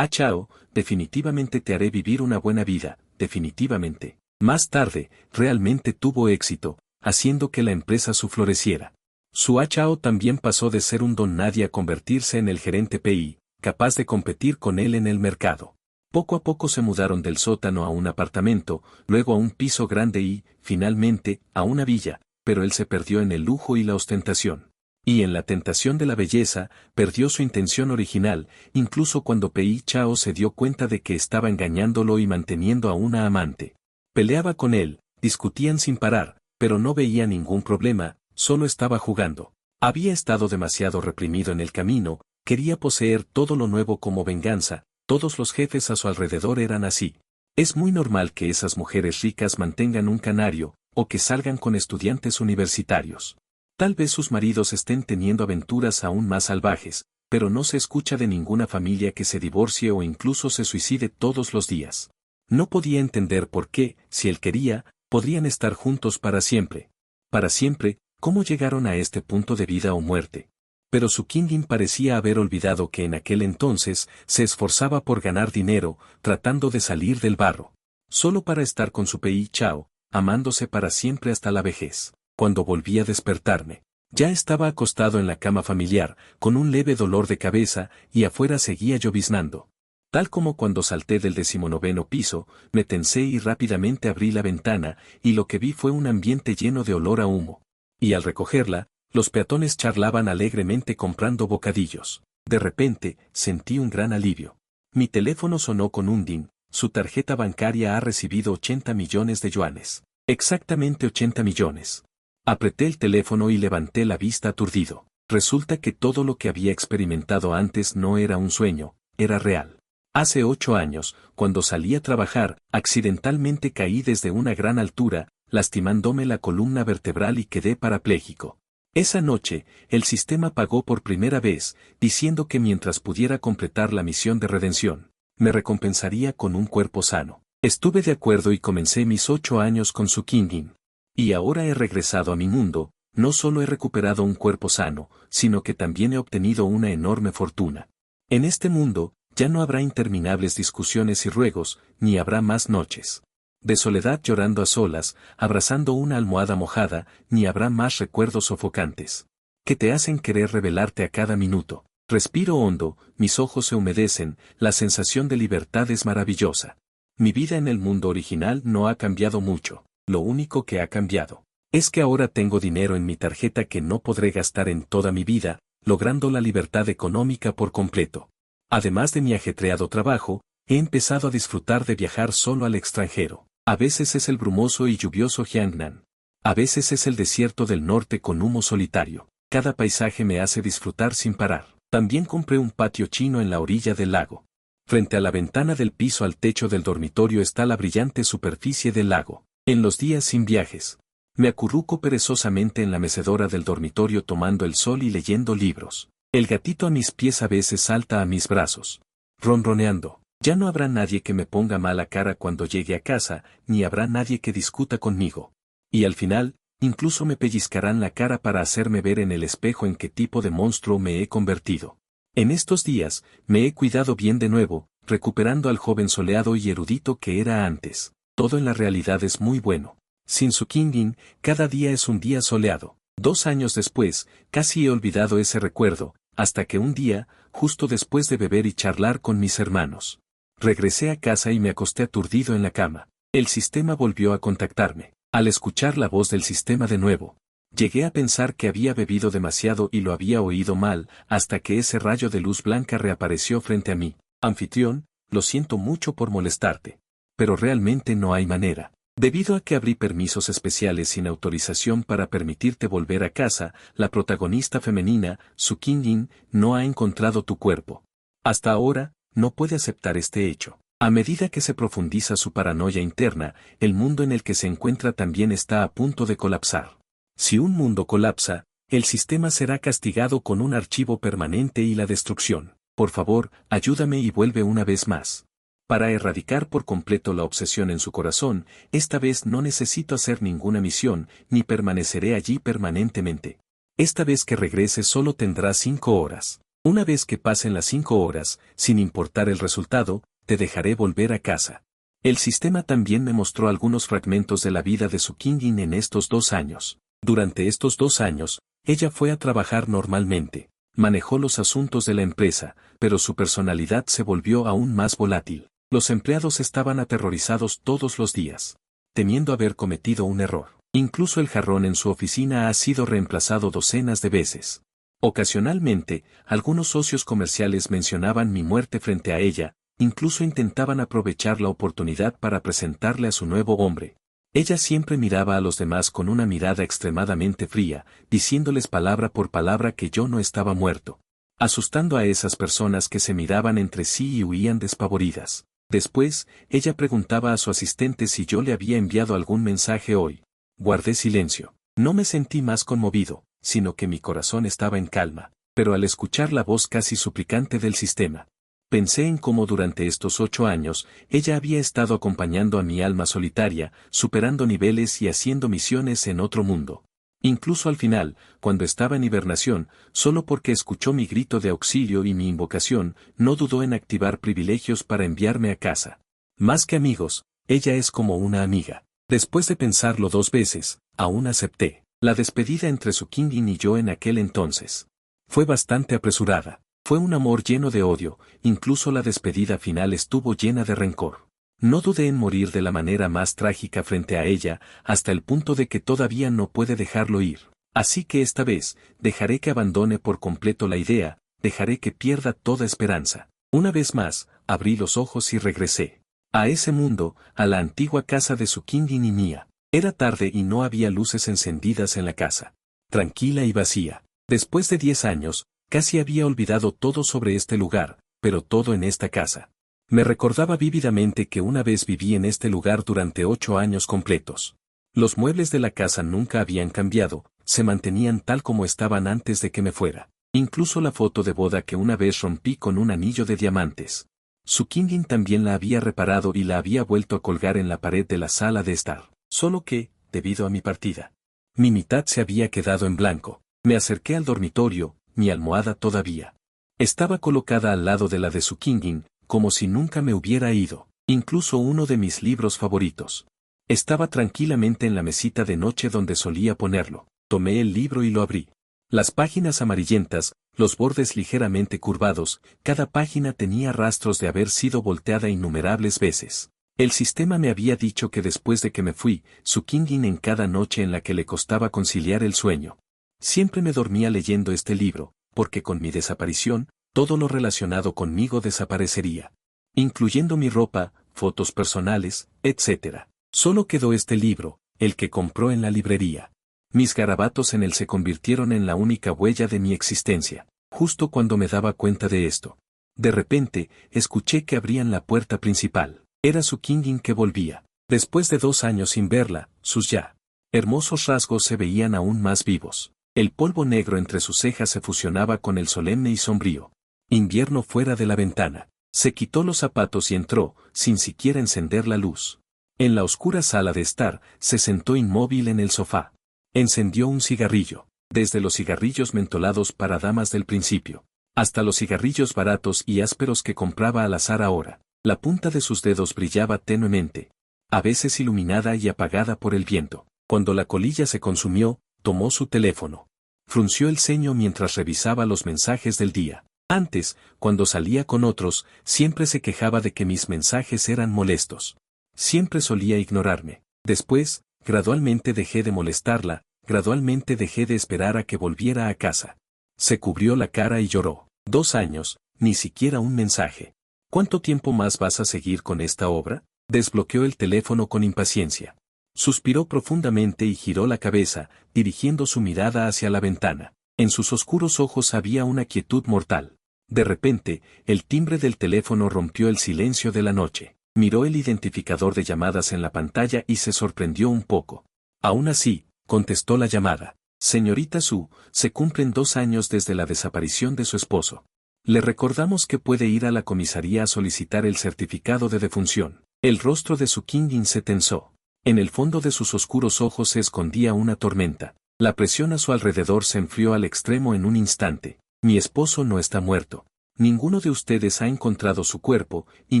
Chao, definitivamente te haré vivir una buena vida, definitivamente. Más tarde, realmente tuvo éxito, haciendo que la empresa su floreciera. Su Chao también pasó de ser un don nadie a convertirse en el gerente PI, capaz de competir con él en el mercado. Poco a poco se mudaron del sótano a un apartamento, luego a un piso grande y, finalmente, a una villa, pero él se perdió en el lujo y la ostentación. Y en la tentación de la belleza, perdió su intención original, incluso cuando Pei Chao se dio cuenta de que estaba engañándolo y manteniendo a una amante. Peleaba con él, discutían sin parar, pero no veía ningún problema, solo estaba jugando. Había estado demasiado reprimido en el camino, quería poseer todo lo nuevo como venganza, todos los jefes a su alrededor eran así. Es muy normal que esas mujeres ricas mantengan un canario, o que salgan con estudiantes universitarios. Tal vez sus maridos estén teniendo aventuras aún más salvajes, pero no se escucha de ninguna familia que se divorcie o incluso se suicide todos los días. No podía entender por qué, si él quería, podrían estar juntos para siempre. Para siempre, ¿cómo llegaron a este punto de vida o muerte? Pero su Qingyin parecía haber olvidado que en aquel entonces se esforzaba por ganar dinero, tratando de salir del barro. Solo para estar con su Pei Chao, amándose para siempre hasta la vejez. Cuando volví a despertarme, ya estaba acostado en la cama familiar, con un leve dolor de cabeza, y afuera seguía lloviznando. Tal como cuando salté del 19º piso, me tensé y rápidamente abrí la ventana, y lo que vi fue un ambiente lleno de olor a humo. Y al recogerla, Los peatones charlaban alegremente comprando bocadillos. De repente, sentí un gran alivio. Mi teléfono sonó con un ding. Su tarjeta bancaria ha recibido 80 millones de yuanes. Exactamente 80 millones. Apreté el teléfono y levanté la vista aturdido. Resulta que todo lo que había experimentado antes no era un sueño, era real. Hace 8 años, cuando salí a trabajar, accidentalmente caí desde una gran altura, lastimándome la columna vertebral y quedé parapléjico. Esa noche, el sistema pagó por primera vez, diciendo que mientras pudiera completar la misión de redención, me recompensaría con un cuerpo sano. Estuve de acuerdo y comencé mis 8 años con su Kingin. Y ahora he regresado a mi mundo, no solo he recuperado un cuerpo sano, sino que también he obtenido una enorme fortuna. En este mundo, ya no habrá interminables discusiones y ruegos, ni habrá más noches de soledad llorando a solas, abrazando una almohada mojada, ni habrá más recuerdos sofocantes que te hacen querer revelarte a cada minuto. Respiro hondo, mis ojos se humedecen, la sensación de libertad es maravillosa. Mi vida en el mundo original no ha cambiado mucho, lo único que ha cambiado es que ahora tengo dinero en mi tarjeta que no podré gastar en toda mi vida, logrando la libertad económica por completo. Además de mi ajetreado trabajo, he empezado a disfrutar de viajar solo al extranjero. A veces es el brumoso y lluvioso Jiangnan. A veces es el desierto del norte con humo solitario. Cada paisaje me hace disfrutar sin parar. También compré un patio chino en la orilla del lago. Frente a la ventana del piso al techo del dormitorio está la brillante superficie del lago. En los días sin viajes, me acurruco perezosamente en la mecedora del dormitorio tomando el sol y leyendo libros. El gatito a mis pies a veces salta a mis brazos, ronroneando. Ya no habrá nadie que me ponga mala cara cuando llegue a casa, ni habrá nadie que discuta conmigo. Y al final, incluso me pellizcarán la cara para hacerme ver en el espejo en qué tipo de monstruo me he convertido. En estos días, me he cuidado bien de nuevo, recuperando al joven soleado y erudito que era antes. Todo en la realidad es muy bueno. Sin su Kingin, cada día es un día soleado. 2 años después, casi he olvidado ese recuerdo, hasta que un día, justo después de beber y charlar con mis hermanos, regresé a casa y me acosté aturdido en la cama. El sistema volvió a contactarme. Al escuchar la voz del sistema de nuevo, llegué a pensar que había bebido demasiado y lo había oído mal, hasta que ese rayo de luz blanca reapareció frente a mí. Anfitrión, lo siento mucho por molestarte. Pero realmente no hay manera. Debido a que abrí permisos especiales sin autorización para permitirte volver a casa, la protagonista femenina, Su Kingin, no ha encontrado tu cuerpo. Hasta ahora, no puede aceptar este hecho. A medida que se profundiza su paranoia interna, el mundo en el que se encuentra también está a punto de colapsar. Si un mundo colapsa, el sistema será castigado con un archivo permanente y la destrucción. Por favor, ayúdame y vuelve una vez más. Para erradicar por completo la obsesión en su corazón, esta vez no necesito hacer ninguna misión, ni permaneceré allí permanentemente. Esta vez que regrese solo tendrá 5 horas. Una vez que pasen las 5 horas, sin importar el resultado, te dejaré volver a casa. El sistema también me mostró algunos fragmentos de la vida de Su Kingin en estos 2 años. Durante estos 2 años, ella fue a trabajar normalmente, manejó los asuntos de la empresa, pero su personalidad se volvió aún más volátil. Los empleados estaban aterrorizados todos los días, temiendo haber cometido un error. Incluso el jarrón en su oficina ha sido reemplazado docenas de veces. Ocasionalmente, algunos socios comerciales mencionaban mi muerte frente a ella, incluso intentaban aprovechar la oportunidad para presentarle a su nuevo hombre. Ella siempre miraba a los demás con una mirada extremadamente fría, diciéndoles palabra por palabra que yo no estaba muerto, asustando a esas personas que se miraban entre sí y huían despavoridas. Después, ella preguntaba a su asistente si yo le había enviado algún mensaje hoy. Guardé silencio. No me sentí más conmovido, sino que mi corazón estaba en calma, pero al escuchar la voz casi suplicante del sistema, pensé en cómo durante estos 8 años, ella había estado acompañando a mi alma solitaria, superando niveles y haciendo misiones en otro mundo. Incluso al final, cuando estaba en hibernación, solo porque escuchó mi grito de auxilio y mi invocación, no dudó en activar privilegios para enviarme a casa. Más que amigos, ella es como una amiga. Después de pensarlo 2 veces, aún acepté. La despedida entre Su Kingin y yo en aquel entonces fue bastante apresurada. Fue un amor lleno de odio, incluso la despedida final estuvo llena de rencor. No dudé en morir de la manera más trágica frente a ella, hasta el punto de que todavía no puede dejarlo ir. Así que esta vez, dejaré que abandone por completo la idea, dejaré que pierda toda esperanza. Una vez más, abrí los ojos y regresé. A ese mundo, a la antigua casa de Tsukingin y mía. Era tarde y no había luces encendidas en la casa. Tranquila y vacía. Después de 10 años, casi había olvidado todo sobre este lugar, pero todo en esta casa. Me recordaba vívidamente que una vez viví en este lugar durante 8 años completos. Los muebles de la casa nunca habían cambiado, se mantenían tal como estaban antes de que me fuera. Incluso la foto de boda que una vez rompí con un anillo de diamantes. Tsukingin también la había reparado y la había vuelto a colgar en la pared de la sala de estar. Solo que, debido a mi partida, mi mitad se había quedado en blanco. Me acerqué al dormitorio, mi almohada todavía estaba colocada al lado de la de Tsukingin, como si nunca me hubiera ido. Incluso uno de mis libros favoritos estaba tranquilamente en la mesita de noche donde solía ponerlo. Tomé el libro y lo abrí. Las páginas amarillentas, los bordes ligeramente curvados, cada página tenía rastros de haber sido volteada innumerables veces. El sistema me había dicho que después de que me fui, Tsukingin en cada noche en la que le costaba conciliar el sueño, siempre me dormía leyendo este libro, porque con mi desaparición, todo lo relacionado conmigo desaparecería. Incluyendo mi ropa, fotos personales, etc. Solo quedó este libro, el que compró en la librería. Mis garabatos en él se convirtieron en la única huella de mi existencia. Justo cuando me daba cuenta de esto, de repente, escuché que abrían la puerta principal. Era Tsukingin que volvía. Después de 2 años sin verla, sus ya hermosos rasgos se veían aún más vivos. El polvo negro entre sus cejas se fusionaba con el solemne y sombrío invierno fuera de la ventana. Se quitó los zapatos y entró, sin siquiera encender la luz. En la oscura sala de estar, se sentó inmóvil en el sofá. Encendió un cigarrillo, desde los cigarrillos mentolados para damas del principio, hasta los cigarrillos baratos y ásperos que compraba al azar ahora. La punta de sus dedos brillaba tenuemente, a veces iluminada y apagada por el viento. Cuando la colilla se consumió, tomó su teléfono. Frunció el ceño mientras revisaba los mensajes del día. Antes, cuando salía con otros, siempre se quejaba de que mis mensajes eran molestos. Siempre solía ignorarme. Después, gradualmente dejé de molestarla, gradualmente dejé de esperar a que volviera a casa. Se cubrió la cara y lloró. 2 años, ni siquiera un mensaje. ¿Cuánto tiempo más vas a seguir con esta obra? Desbloqueó el teléfono con impaciencia. Suspiró profundamente y giró la cabeza, dirigiendo su mirada hacia la ventana. En sus oscuros ojos había una quietud mortal. De repente, el timbre del teléfono rompió el silencio de la noche. Miró el identificador de llamadas en la pantalla y se sorprendió un poco. Aún así, contestó la llamada. Señorita Su, se cumplen 2 años desde la desaparición de su esposo. Le recordamos que puede ir a la comisaría a solicitar el certificado de defunción. El rostro de Tsukingin se tensó. En el fondo de sus oscuros ojos se escondía una tormenta. La presión a su alrededor se enfrió al extremo en un instante. Mi esposo no está muerto. Ninguno de ustedes ha encontrado su cuerpo, y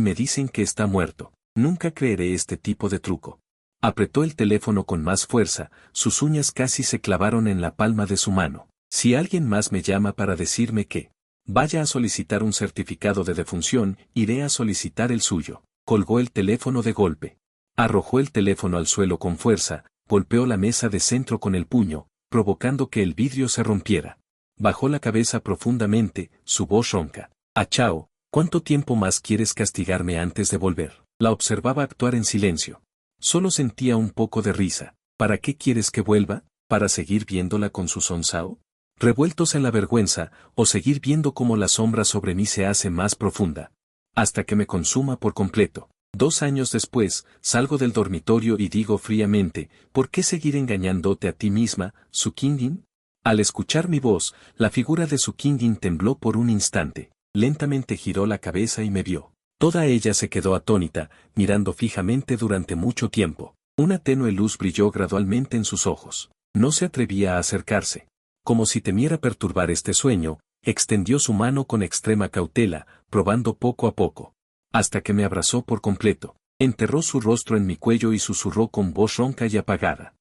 me dicen que está muerto. Nunca creeré este tipo de truco. Apretó el teléfono con más fuerza, sus uñas casi se clavaron en la palma de su mano. Si alguien más me llama para decirme que vaya a solicitar un certificado de defunción, iré a solicitar el suyo. Colgó el teléfono de golpe. Arrojó el teléfono al suelo con fuerza, golpeó la mesa de centro con el puño, provocando que el vidrio se rompiera. Bajó la cabeza profundamente, su voz ronca. Chao, ¿cuánto tiempo más quieres castigarme antes de volver? La observaba actuar en silencio. Solo sentía un poco de risa. ¿Para qué quieres que vuelva? ¿Para seguir viéndola con su sonsao? Revueltos en la vergüenza, o seguir viendo cómo la sombra sobre mí se hace más profunda. Hasta que me consuma por completo. 2 años después, salgo del dormitorio y digo fríamente, ¿por qué seguir engañándote a ti misma, Tsukingin? Al escuchar mi voz, la figura de Tsukingin tembló por un instante. Lentamente giró la cabeza y me vio. Toda ella se quedó atónita, mirando fijamente durante mucho tiempo. Una tenue luz brilló gradualmente en sus ojos. No se atrevía a acercarse. Como si temiera perturbar este sueño, extendió su mano con extrema cautela, probando poco a poco. Hasta que me abrazó por completo. Enterró su rostro en mi cuello y susurró con voz ronca y apagada.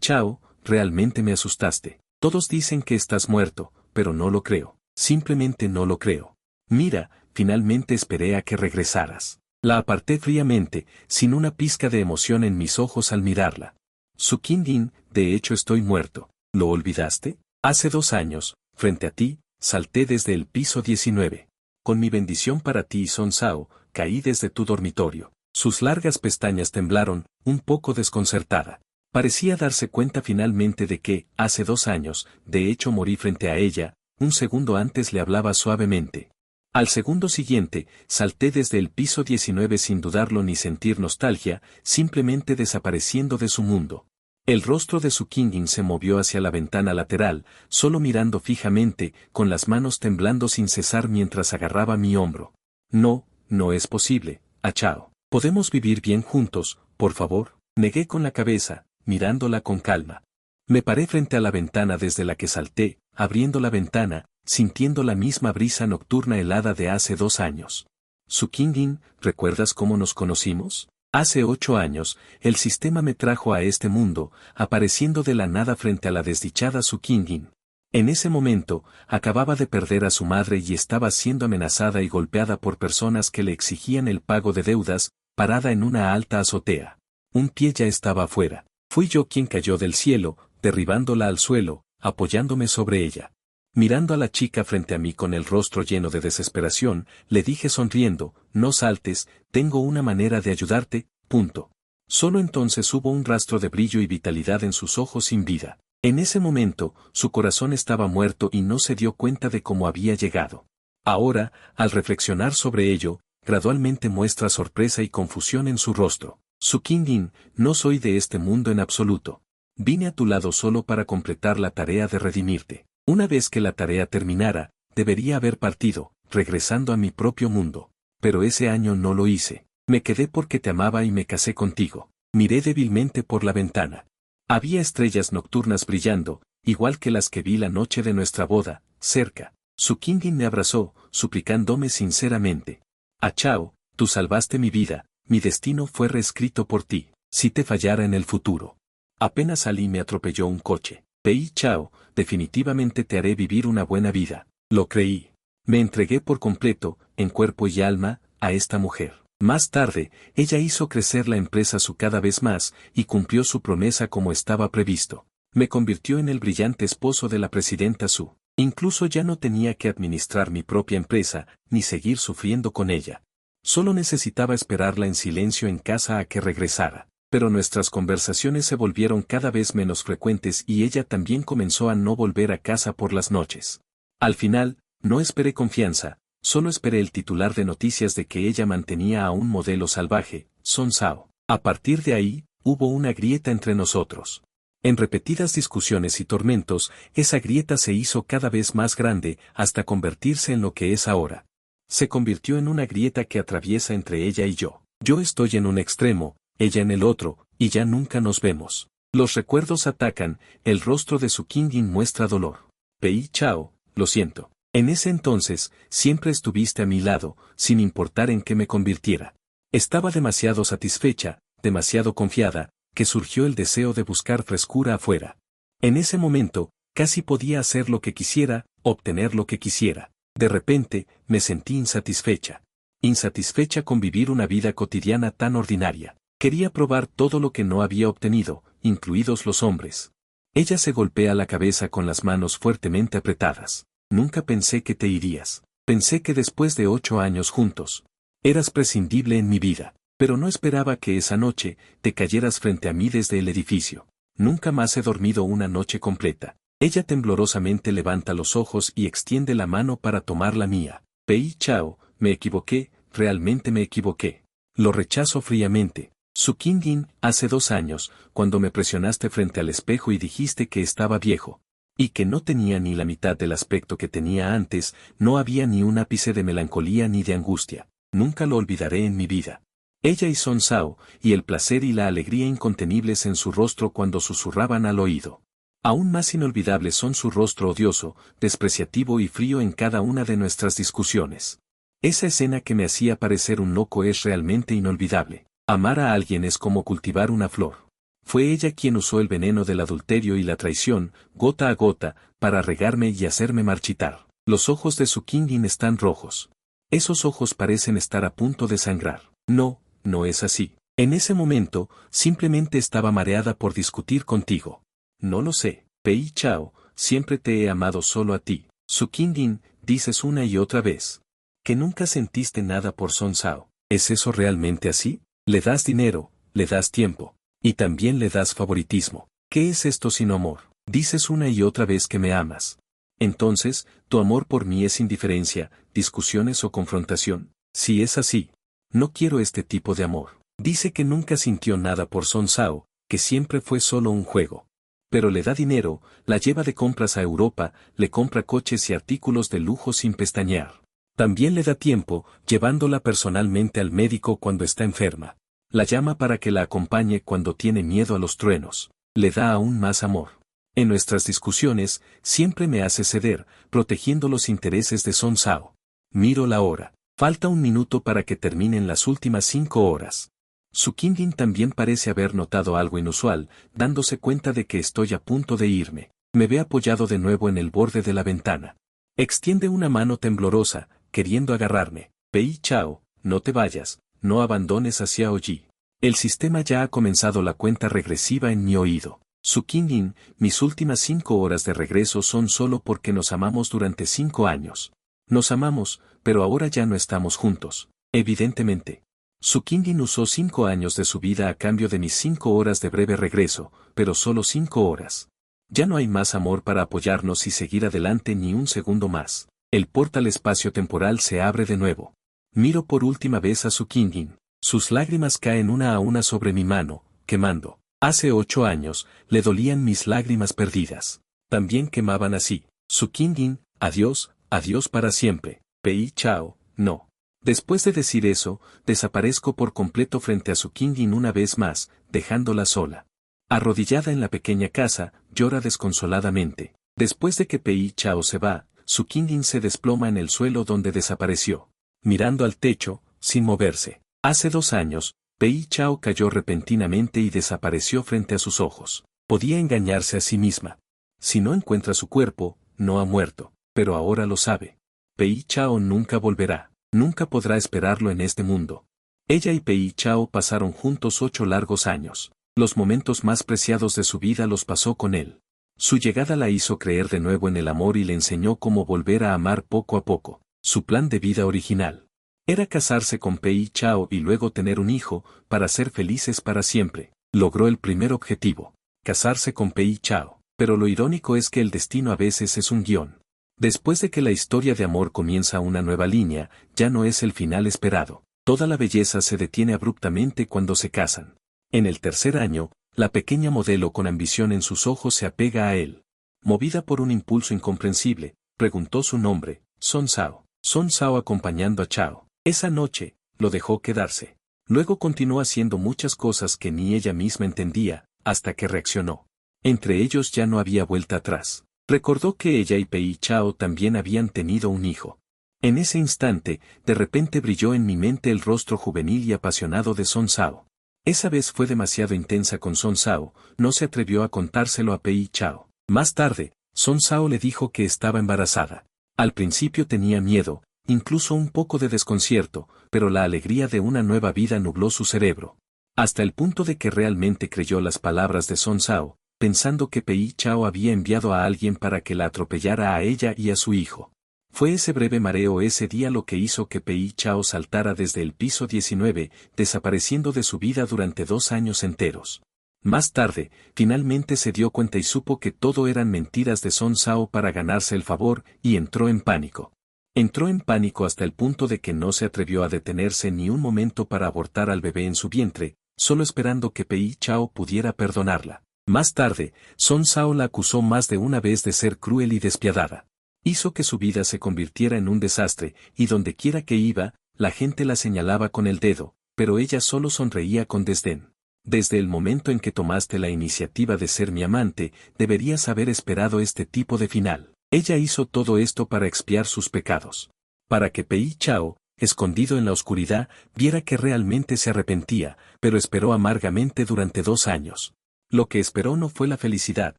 Chao, realmente me asustaste. Todos dicen que estás muerto, pero no lo creo. Simplemente no lo creo. Mira, finalmente esperé a que regresaras. La aparté fríamente, sin una pizca de emoción en mis ojos al mirarla. Tsukingin, de hecho estoy muerto. ¿Lo olvidaste? Hace 2 años, frente a ti, salté desde el piso 19. Con mi bendición para ti, Son Sao, caí desde tu dormitorio. Sus largas pestañas temblaron, un poco desconcertada. Parecía darse cuenta finalmente de que, hace 2 años, de hecho morí frente a ella. Un segundo antes le hablaba suavemente. Al segundo siguiente, salté desde el piso 19 sin dudarlo ni sentir nostalgia, simplemente desapareciendo de su mundo. El rostro de Su Qingyin se movió hacia la ventana lateral, solo mirando fijamente, con las manos temblando sin cesar mientras agarraba mi hombro. No, no es posible, Achao. ¿Podemos vivir bien juntos, por favor? Negué con la cabeza, mirándola con calma. Me paré frente a la ventana desde la que salté, abriendo la ventana, sintiendo la misma brisa nocturna helada de hace 2 años. Su Qingyin, ¿recuerdas cómo nos conocimos? Hace 8 años, el sistema me trajo a este mundo, apareciendo de la nada frente a la desdichada Su Qingyin. En ese momento, acababa de perder a su madre y estaba siendo amenazada y golpeada por personas que le exigían el pago de deudas, parada en una alta azotea. Un pie ya estaba afuera. Fui yo quien cayó del cielo, derribándola al suelo, apoyándome sobre ella. Mirando a la chica frente a mí con el rostro lleno de desesperación, le dije sonriendo, no saltes, tengo una manera de ayudarte, punto. Solo entonces hubo un rastro de brillo y vitalidad en sus ojos sin vida. En ese momento, su corazón estaba muerto y no se dio cuenta de cómo había llegado. Ahora, al reflexionar sobre ello, gradualmente muestra sorpresa y confusión en su rostro. Su Qingyin, no soy de este mundo en absoluto. Vine a tu lado solo para completar la tarea de redimirte. Una vez que la tarea terminara, debería haber partido, regresando a mi propio mundo. Pero ese año no lo hice. Me quedé porque te amaba y me casé contigo. Miré débilmente por la ventana. Había estrellas nocturnas brillando, igual que las que vi la noche de nuestra boda, cerca. Su Qingyin me abrazó, suplicándome sinceramente. Achao, tú salvaste mi vida, mi destino fue reescrito por ti, si te fallara en el futuro. Apenas salí me atropelló un coche. Pei Chao, definitivamente te haré vivir una buena vida. Lo creí. Me entregué por completo, en cuerpo y alma, a esta mujer. Más tarde, ella hizo crecer la empresa Su cada vez más, y cumplió su promesa como estaba previsto. Me convirtió en el brillante esposo de la presidenta Su. Incluso ya no tenía que administrar mi propia empresa, ni seguir sufriendo con ella. Solo necesitaba esperarla en silencio en casa a que regresara. Pero nuestras conversaciones se volvieron cada vez menos frecuentes y ella también comenzó a no volver a casa por las noches. Al final, no esperé confianza, solo esperé el titular de noticias de que ella mantenía a un modelo salvaje, Son Sao. A partir de ahí, hubo una grieta entre nosotros. En repetidas discusiones y tormentos, esa grieta se hizo cada vez más grande hasta convertirse en lo que es ahora. Se convirtió en una grieta que atraviesa entre ella y yo. Yo estoy en un extremo, ella en el otro, y ya nunca nos vemos. Los recuerdos atacan, el rostro de Su Qingyin muestra dolor. Pei Chao, lo siento. En ese entonces, siempre estuviste a mi lado, sin importar en qué me convirtiera. Estaba demasiado satisfecha, demasiado confiada, que surgió el deseo de buscar frescura afuera. En ese momento, casi podía hacer lo que quisiera, obtener lo que quisiera. De repente, me sentí insatisfecha. Insatisfecha con vivir una vida cotidiana tan ordinaria. Quería probar todo lo que no había obtenido, incluidos los hombres. Ella se golpea la cabeza con las manos fuertemente apretadas. Nunca pensé que te irías. Pensé que después de 8 años juntos, eras prescindible en mi vida. Pero no esperaba que esa noche, te cayeras frente a mí desde el edificio. Nunca más he dormido una noche completa. Ella temblorosamente levanta los ojos y extiende la mano para tomar la mía. Pei Chao, me equivoqué, realmente me equivoqué. Lo rechazo fríamente. Su Qingyin, hace 2 años, cuando me presionaste frente al espejo y dijiste que estaba viejo, y que no tenía ni la mitad del aspecto que tenía antes, no había ni un ápice de melancolía ni de angustia. Nunca lo olvidaré en mi vida. Ella y Son Sao, y el placer y la alegría incontenibles en su rostro cuando susurraban al oído. Aún más inolvidable son su rostro odioso, despreciativo y frío en cada una de nuestras discusiones. Esa escena que me hacía parecer un loco es realmente inolvidable. Amar a alguien es como cultivar una flor. Fue ella quien usó el veneno del adulterio y la traición, gota a gota, para regarme y hacerme marchitar. Los ojos de Su Qingyin están rojos. Esos ojos parecen estar a punto de sangrar. No, no es así. En ese momento, simplemente estaba mareada por discutir contigo. No lo sé. Pei Chao, siempre te he amado solo a ti. Su Qingding, dices una y otra vez. Que nunca sentiste nada por Song Sao. ¿Es eso realmente así? Le das dinero, le das tiempo. Y también le das favoritismo. ¿Qué es esto sino amor? Dices una y otra vez que me amas. Entonces, ¿tu amor por mí es indiferencia, discusiones o confrontación? Si es así, no quiero este tipo de amor. Dice que nunca sintió nada por Song Sao, que siempre fue solo un juego. Pero le da dinero, la lleva de compras a Europa, le compra coches y artículos de lujo sin pestañear. También le da tiempo, llevándola personalmente al médico cuando está enferma. La llama para que la acompañe cuando tiene miedo a los truenos. Le da aún más amor. En nuestras discusiones, siempre me hace ceder, protegiendo los intereses de Song Sao. Miro la hora. Falta un minuto para que terminen las últimas 5 horas. Su Qingding también parece haber notado algo inusual, dándose cuenta de que estoy a punto de irme. Me ve apoyado de nuevo en el borde de la ventana. Extiende una mano temblorosa, queriendo agarrarme. Pei Chao, no te vayas, no abandones a Xiao Yi. El sistema ya ha comenzado la cuenta regresiva en mi oído. Su Qingding, mis últimas 5 horas de regreso son solo porque nos amamos durante 5 años. Nos amamos, pero ahora ya no estamos juntos. Evidentemente. Su Qingding usó 5 años de su vida a cambio de mis 5 horas de breve regreso, pero solo 5 horas. Ya no hay más amor para apoyarnos y seguir adelante ni un segundo más. El portal espacio-temporal se abre de nuevo. Miro por última vez a Su Qingding. Sus lágrimas caen una a una sobre mi mano, quemando. Hace 8 años, le dolían mis lágrimas perdidas. También quemaban así. Su Qingding, adiós, adiós para siempre. Pei Chao, no. Después de decir eso, desaparezco por completo frente a Su Qingding una vez más, dejándola sola. Arrodillada en la pequeña casa, llora desconsoladamente. Después de que Pei Chao se va, Su Qingding se desploma en el suelo donde desapareció. Mirando al techo, sin moverse. Hace 2 años, Pei Chao cayó repentinamente y desapareció frente a sus ojos. Podía engañarse a sí misma. Si no encuentra su cuerpo, no ha muerto, pero ahora lo sabe. Pei Chao nunca volverá. Nunca podrá esperarlo en este mundo. Ella y Pei Chao pasaron juntos 8 largos años. Los momentos más preciados de su vida los pasó con él. Su llegada la hizo creer de nuevo en el amor y le enseñó cómo volver a amar poco a poco. Su plan de vida original era casarse con Pei Chao y luego tener un hijo, para ser felices para siempre. Logró el primer objetivo, casarse con Pei Chao. Pero lo irónico es que el destino a veces es un guión. Después de que la historia de amor comienza una nueva línea, ya no es el final esperado. Toda la belleza se detiene abruptamente cuando se casan. En el 3er año, la pequeña modelo con ambición en sus ojos se apega a él. Movida por un impulso incomprensible, preguntó su nombre, Song Sao. Song Sao acompañando a Chao. Esa noche, lo dejó quedarse. Luego continuó haciendo muchas cosas que ni ella misma entendía, hasta que reaccionó. Entre ellos ya no había vuelta atrás. Recordó que ella y Pei Chao también habían tenido un hijo. En ese instante, de repente brilló en mi mente el rostro juvenil y apasionado de Song Sao. Esa vez fue demasiado intensa con Song Sao, no se atrevió a contárselo a Pei Chao. Más tarde, Song Sao le dijo que estaba embarazada. Al principio tenía miedo, incluso un poco de desconcierto, pero la alegría de una nueva vida nubló su cerebro. Hasta el punto de que realmente creyó las palabras de Song Sao, pensando que Pei Chao había enviado a alguien para que la atropellara a ella y a su hijo. Fue ese breve mareo ese día lo que hizo que Pei Chao saltara desde el piso 19, desapareciendo de su vida durante 2 años enteros. Más tarde, finalmente se dio cuenta y supo que todo eran mentiras de Song Sao para ganarse el favor, y entró en pánico. Entró en pánico hasta el punto de que no se atrevió a detenerse ni un momento para abortar al bebé en su vientre, solo esperando que Pei Chao pudiera perdonarla. Más tarde, Song Sao la acusó más de una vez de ser cruel y despiadada. Hizo que su vida se convirtiera en un desastre, y donde quiera que iba, la gente la señalaba con el dedo, pero ella solo sonreía con desdén. Desde el momento en que tomaste la iniciativa de ser mi amante, deberías haber esperado este tipo de final. Ella hizo todo esto para expiar sus pecados. Para que Pei Chao, escondido en la oscuridad, viera que realmente se arrepentía, pero esperó amargamente durante 2 años. Lo que esperó no fue la felicidad,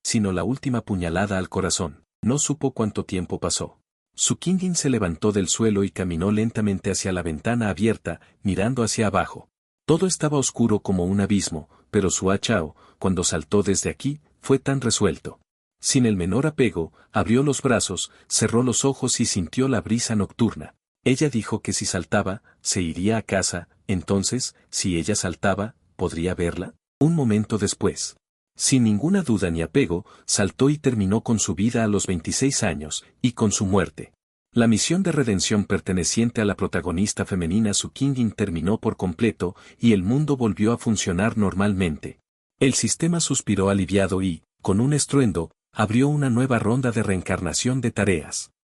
sino la última puñalada al corazón. No supo cuánto tiempo pasó. Su Qingding se levantó del suelo y caminó lentamente hacia la ventana abierta, mirando hacia abajo. Todo estaba oscuro como un abismo, pero su Chao, cuando saltó desde aquí, fue tan resuelto. Sin el menor apego, abrió los brazos, cerró los ojos y sintió la brisa nocturna. Ella dijo que si saltaba, se iría a casa, entonces, si ella saltaba, ¿podría verla? Un momento después. Sin ninguna duda ni apego, saltó y terminó con su vida a los 26 años, y con su muerte. La misión de redención perteneciente a la protagonista femenina Su Kingdom terminó por completo, y el mundo volvió a funcionar normalmente. El sistema suspiró aliviado y, con un estruendo, abrió una nueva ronda de reencarnación de tareas.